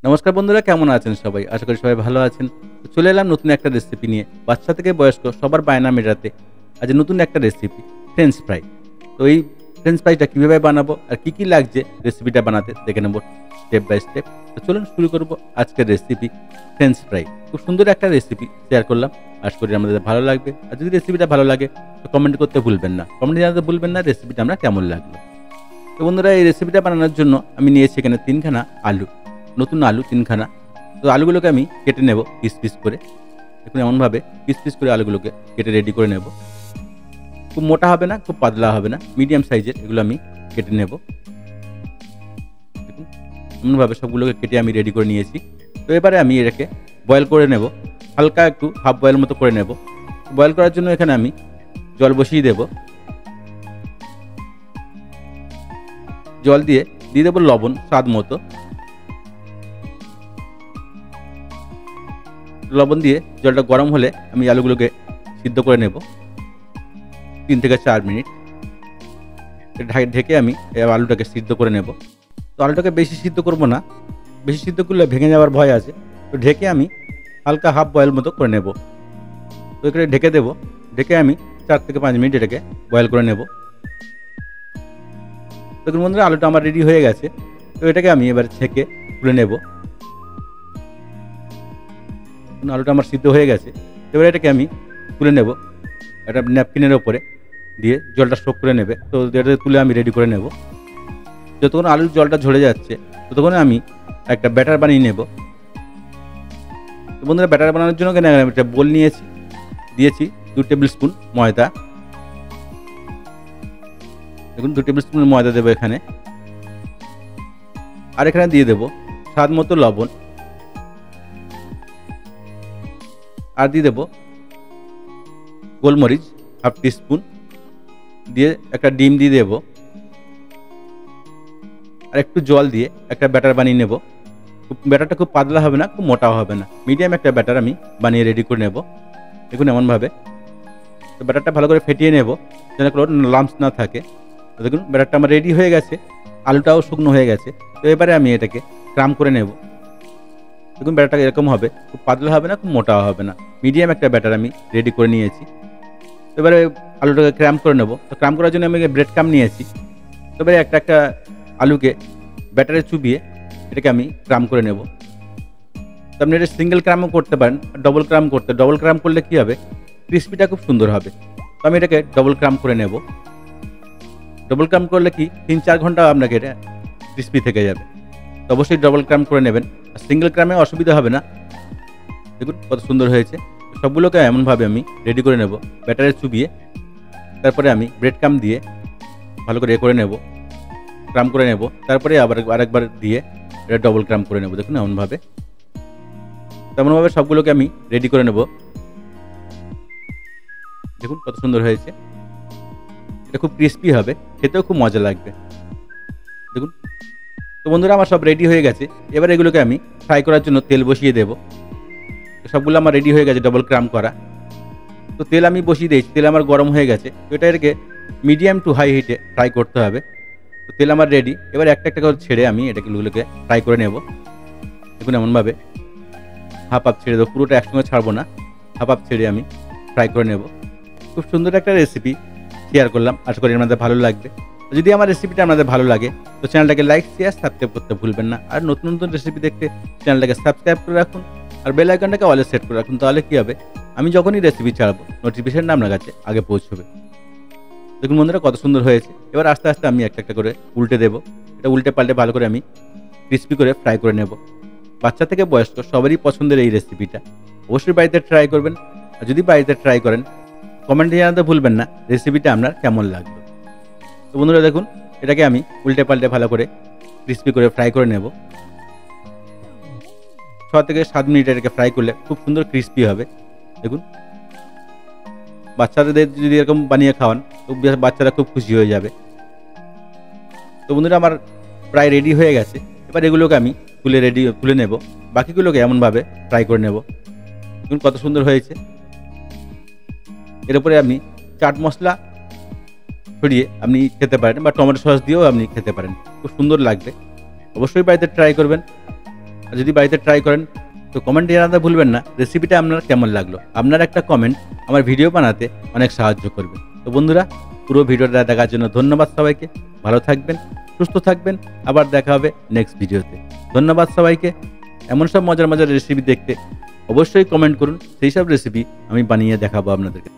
নমস্কার বন্ধুরা, কেমন আছেন সবাই? আশা করি সবাই ভালো আছেন। তো চলে এলাম নতুন একটা রেসিপি নিয়ে। বাচ্চা থেকে বয়স্ক সবার বায়না মেটাতে আজ নতুন একটা রেসিপি ফ্রেঞ্চ ফ্রাই। তো এই ফ্রেঞ্চ ফ্রাইটা কিভাবে বানাবো আর কি লাগছে রেসিপিটা বানাতে দেখে নেব স্টেপ বাই স্টেপ। তো চলুন শুরু করব আজকের রেসিপি ফ্রেঞ্চ ফ্রাই। খুব সুন্দর একটা রেসিপি শেয়ার করলাম। আশা করি আমাদের ভালো লাগবে। আর যদি রেসিপিটা ভালো লাগে তো কমেন্ট করতে ভুলবেন না। কমেন্টে জানাতে ভুলবেন না রেসিপিটা আমরা কেমন লাগলো। তো বন্ধুরা, এই রেসিপিটা বানানোর জন্য আমি নিয়েছি এখানে ৩ খানা আলু, নতুন আলু ৩ খানা। তো আলুগুলোকে আমি কেটে নেব পিস পিস করে। দেখুন এমনভাবে পিস পিস করে আলুগুলোকে কেটে রেডি করে নেব। খুব মোটা হবে না, খুব পাতলা হবে না, মিডিয়াম সাইজের এগুলো আমি কেটে নেব। দেখুন এমনভাবে সবগুলোকে কেটে আমি রেডি করে নিয়েছি। তো এবারে আমি এটাকে বয়েল করে নেব, হালকা একটু হাফ বয়েল মতো করে নেব। বয়েল করার জন্য এখানে আমি জল বসিয়ে দেব। জল দিয়ে দেবো লবণ স্বাদ মতো। লবণ দিয়ে জলটা গরম হলে আমি আলুগুলোকে সিদ্ধ করে নেব ৩ থেকে ৪ মিনিট। ঢেকে আমি আলুটাকে সিদ্ধ করে নেব। তো আলুটাকে বেশি সিদ্ধ করব না, বেশি সিদ্ধ করলে ভেঙে যাওয়ার ভয় আছে। তো ঢেকে আমি হালকা হাফ বয়েল মতো করে নেব। তো এখানে ঢেকে দেবো। ঢেকে আমি ৪ থেকে ৫ মিনিট এটাকে বয়েল করে নেব। দেখুন বন্ধুরা, আলুটা আমার রেডি হয়ে গেছে। তো এটাকে আমি এবার ছেঁকে তুলে নেব। আলুটা আমার সিদ্ধ হয়ে গেছে। এবার এটাকে আমি তুলে নেব একটা ন্যাপকিনের ওপরে দিয়ে, জলটা শোক করে নেবে। তো এটা তুলে আমি রেডি করে নেব। যতক্ষণ আলুর জলটা ঝরে যাচ্ছে ততক্ষণে আমি একটা ব্যাটার বানিয়ে নেব। তো বন্ধুরা, ব্যাটার বানানোর জন্য কেন আমি একটা বোল নিয়েছি, দিয়েছি 2 টেবিল স্পুন ময়দা। দেখুন 2 টেবিল স্পুন ময়দা দেবো এখানে। আর এখানে দিয়ে দেবো স্বাদ মতো লবণ। আর দিয়ে দেবো গোলমরিচ হাফ টিস্পুন। দিয়ে একটা ডিম দিয়ে দেবো। আর একটু জল দিয়ে একটা ব্যাটার বানিয়ে নেব। ব্যাটারটা খুব পাতলা হবে না, খুব মোটাও হবে না, মিডিয়াম একটা ব্যাটার আমি বানিয়ে রেডি করে নেব। দেখুন এমনভাবে। তো ব্যাটারটা ভালো করে ফেটিয়ে নেব যেন কোনো লাম্পস না থাকে। তো দেখুন ব্যাটারটা আমার রেডি হয়ে গেছে, আলুটাও শুকনো হয়ে গেছে। তো এবারে আমি এটাকে ক্রাম করে নেব। দেখুন ব্যাটারটা এরকম হবে, খুব পাতলা হবে না, খুব মোটাও হবে না, মিডিয়াম একটা ব্যাটার আমি রেডি করে নিয়েছি। তো এবারে আলুটাকে ক্রাম করে নেব। তো ক্রাম করার জন্য আমি ব্রেড ক্রাম নিয়েছি। তো এবারে একটা আলুকে ব্যাটারে চুবিয়ে এটাকে আমি ক্রাম করে নেব। তো আপনি এটা সিঙ্গেল ক্রামও করতে পারেন, ডবল ক্রাম করলে কী হবে, ক্রিসপিটা খুব সুন্দর হবে। তো আমি এটাকে ডবল ক্রাম করে নেব। ডবল ক্রাম করলে কি ৩-৪ ঘন্টা আপনাকে এটা ক্রিসপি থেকে যাবে। তো অবশ্যই ডবল ক্রাম করে নেবেন। আর সিঙ্গেল ক্রামে অসুবিধা হবে না। দেখুন কত সুন্দর হয়েছে। সবগুলোকে এমনভাবে আমি রেডি করে নেব ব্যাটারে চুবিয়ে। তারপরে আমি ব্রেড ক্রাম দিয়ে ভালো করে করে নেব, ক্রাম করে নেব। তারপরে আরেকবার দিয়ে এটা ডবল ক্রাম করে নেব। দেখুন এমনভাবে, তেমনভাবে সবগুলোকে আমি রেডি করে নেব। দেখুন কত সুন্দর হয়েছে। এটা খুব ক্রিস্পি হবে, খেতেও খুব মজা লাগবে। দেখুন। তো বন্ধুরা, আমার সব রেডি হয়ে গেছে। এবার এগুলোকে আমি ফ্রাই করার জন্য তেল বসিয়ে দেব। সবগুলো আমার রেডি হয়ে গেছে ডবল ক্রাম করা। তো তেল আমি বসিয়ে দিয়েছি, তেল আমার গরম হয়ে গেছে। তো এটাকে মিডিয়াম টু হাই হিটে ফ্রাই করতে হবে। তো তেল আমার রেডি। এবার একটা একটা করে ছেড়ে আমি এগুলোকে ফ্রাই করে নেব। দেখুন এমনভাবে হাফ ছেড়ে দেবো, পুরোটা একসঙ্গে ছাড়বো না, হাফ ছেড়ে আমি ফ্রাই করে নেব। খুব সুন্দর একটা রেসিপি শেয়ার করলাম, আশা করি আপনাদের ভালো লাগবে। যদি আমার রেসিপিটা আপনাদের ভালো লাগে তো চ্যানেলটাকে লাইক, শেয়ার, সাবস্ক্রাইব করতে ভুলবেন না। আর নতুন নতুন রেসিপি দেখতে চ্যানেলটাকে সাবস্ক্রাইব করে রাখুন আর বেল আইকনটাকে অলে সেট করে রাখুন। তাহলে কী হবে, আমি যখনই রেসিপি ছাড়বো নোটিফিকেশনটা আপনার কাছে আগে পৌঁছবে। দেখুন বন্ধুরা কত সুন্দর হয়েছে। এবার আস্তে আস্তে আমি একটা একটা করে উল্টে দেবো। এটা উল্টে পাল্টে ভালো করে আমি ক্রিস্পি করে ফ্রাই করে নেব। বাচ্চা থেকে বয়স্ক সবারই পছন্দের এই রেসিপিটা। অবশ্যই বাড়িতে ট্রাই করবেন। আর যদি বাড়িতে ট্রাই করেন কমেন্টে জানাতে ভুলবেন না রেসিপিটা আপনার কেমন লাগলো। তো বন্ধুরা দেখুন, এটাকে আমি উল্টে পাল্টে ভালো করে ক্রিস্পি করে ফ্রাই করে নেব। 6 থেকে 7 মিনিট এটাকে ফ্রাই করলে খুব সুন্দর ক্রিস্পি হবে। দেখুন, বাচ্চাদের যদি এরকম বানিয়ে খাওয়ান তো বাচ্চারা খুব খুশি হয়ে যাবে। তো বন্ধুরা, আমার প্রায় রেডি হয়ে গেছে। এবার এগুলোকে আমি তুলে নেব। বাকিগুলোকে এমনভাবে ফ্রাই করে নেব। দেখুন কত সুন্দর হয়েছে। এর উপরে আপনি চাট মশলা ছড়িয়ে আপনি খেতে পারেন বা টমেটো সস দিয়েও আপনি খেতে পারেন, খুব সুন্দর লাগবে। অবশ্যই বাড়িতে ট্রাই করবেন। আর যদি বাড়িতে ট্রাই করেন তো কমেন্টে জানাতে ভুলবেন না রেসিপিটা আপনার কেমন লাগলো। আপনার একটা কমেন্ট আমার ভিডিও বানাতে অনেক সাহায্য করবে। তো বন্ধুরা, পুরো ভিডিওটা দেখার জন্য ধন্যবাদ সবাইকে। ভালো থাকবেন, সুস্থ থাকবেন। আবার দেখা হবে নেক্সট ভিডিওতে। ধন্যবাদ সবাইকে। এমন সব মজার মজার রেসিপি দেখতে অবশ্যই কমেন্ট করুন, সেই সব রেসিপি আমি বানিয়ে দেখাবো আপনাদেরকে।